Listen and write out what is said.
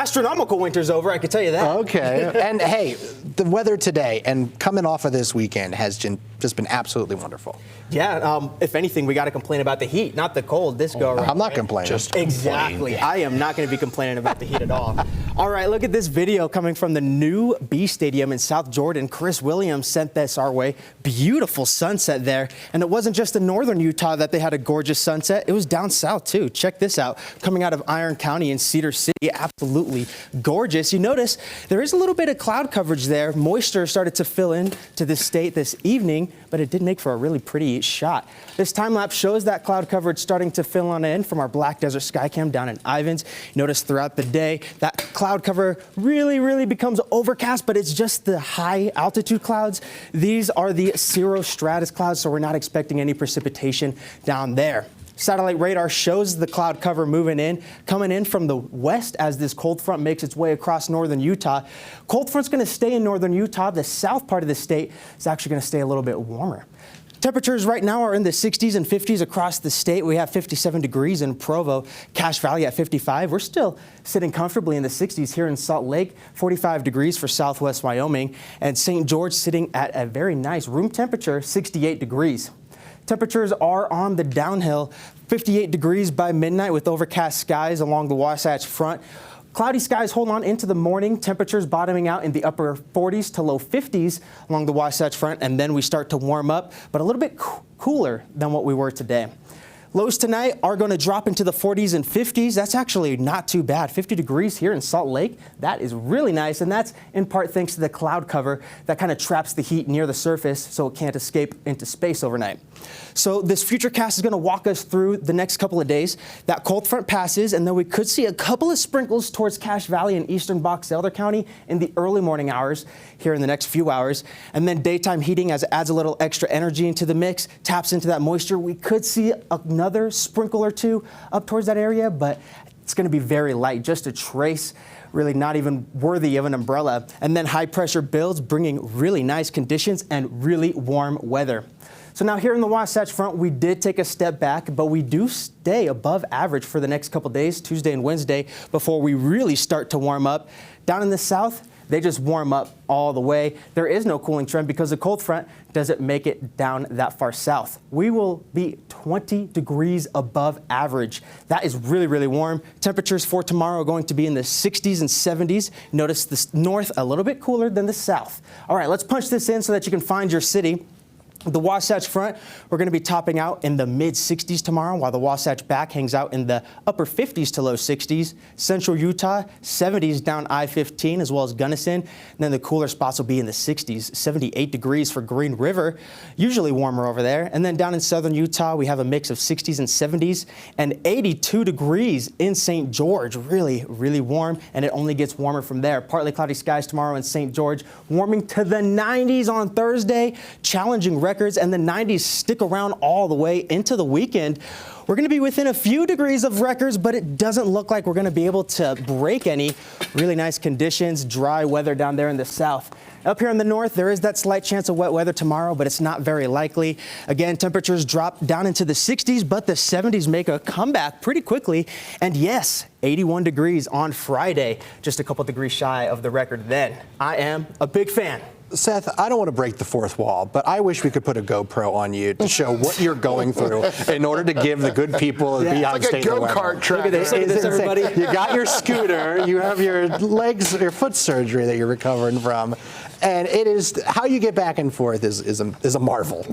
astronomical winter's over, I can tell you that. Okay. And hey, the weather today and coming off of this weekend has just been absolutely wonderful. Yeah, if anything, we got to complain about the heat, not the cold this go around. I'm not complaining. Exactly. I am not going to be complaining about the heat at all. All right, look at this video coming from the new B Stadium in South Jordan. Chris Williams sent this our way. Beautiful sunset there. And it wasn't just in northern Utah that they had a gorgeous sunset. It was down south, too. Check this out. Coming out of Iron County in Cedar City, absolutely gorgeous. You notice there is a little bit of cloud coverage there. Moisture started to fill in to this state this evening, but it did make for a really pretty shot. This time lapse shows that cloud coverage starting to fill on in from our Black Desert Skycam down in Ivins. Notice throughout the day that cloud cover really becomes overcast, but it's just the high altitude clouds. These are the cirrostratus clouds, so we're not expecting any precipitation down there. Satellite radar shows the cloud cover moving in, coming in from the west as this cold front makes its way across northern Utah. Cold front's going to stay in northern Utah. The south part of the state is actually going to stay a little bit warmer. Temperatures right now are in the 60s and 50s across the state. We have 57 degrees in Provo, Cache Valley at 55. We're still sitting comfortably in the 60s here in Salt Lake, 45 degrees for southwest Wyoming, and St. George sitting at a very nice room temperature, 68 degrees. Temperatures are on the downhill, 58 degrees by midnight with overcast skies along the Wasatch Front. Cloudy skies hold on into the morning, temperatures bottoming out in the upper 40s to low 50s along the Wasatch Front, and then we start to warm up, but a little bit cooler than what we were today. Lows tonight are going to drop into the 40s and 50s. That's actually not too bad. 50 degrees here in Salt Lake. That is really nice, and that's in part thanks to the cloud cover that kind of traps the heat near the surface so it can't escape into space overnight. So this futurecast is going to walk us through the next couple of days. That cold front passes, and then we could see a couple of sprinkles towards Cache Valley and eastern Box Elder County in the early morning hours here in the next few hours. And then daytime heating, as it adds a little extra energy into the mix, taps into that moisture. We could see another sprinkle or two up towards that area, but it's going to be very light, just a trace, really not even worthy of an umbrella. And then high pressure builds, bringing really nice conditions and really warm weather. So now here in the Wasatch Front, we did take a step back, but we do stay above average for the next couple days, Tuesday and Wednesday, before we really start to warm up. Down in the south, they just warm up all the way. There is no cooling trend because the cold front doesn't make it down that far south. We will be 20 degrees above average. That is really warm. Temperatures for tomorrow are going to be in the 60s and 70s. Notice the north a little bit cooler than the south. All right, let's punch this in so that you can find your city. The Wasatch Front, we're going to be topping out in the mid-60s tomorrow, while the Wasatch Back hangs out in the upper 50s to low 60s. Central Utah, 70s down I-15, as well as Gunnison. And then the cooler spots will be in the 60s, 78 degrees for Green River, usually warmer over there. And then down in southern Utah, we have a mix of 60s and 70s, and 82 degrees in St. George. Really warm, and it only gets warmer from there. Partly cloudy skies tomorrow in St. George, warming to the 90s on Thursday, challenging records, and the 90s stick around all the way into the weekend. We're going to be within a few degrees of records, but it doesn't look like we're going to be able to break any. Really nice conditions, dry weather down there in the south. Up here in the north, there is that slight chance of wet weather tomorrow, but it's not very likely. Again, temperatures drop down into the 60s, but the 70s make a comeback pretty quickly. And yes, 81 degrees on Friday, just a couple degrees shy of the record then. I am a big fan. Seth, I don't want to break the fourth wall, but I wish we could put a GoPro on you to show what you're going through in order to give the good people beyond like state a go-kart track. Look at this, everybody. You got your scooter, you have your your foot surgery that you're recovering from, and it is how you get back and forth is a marvel.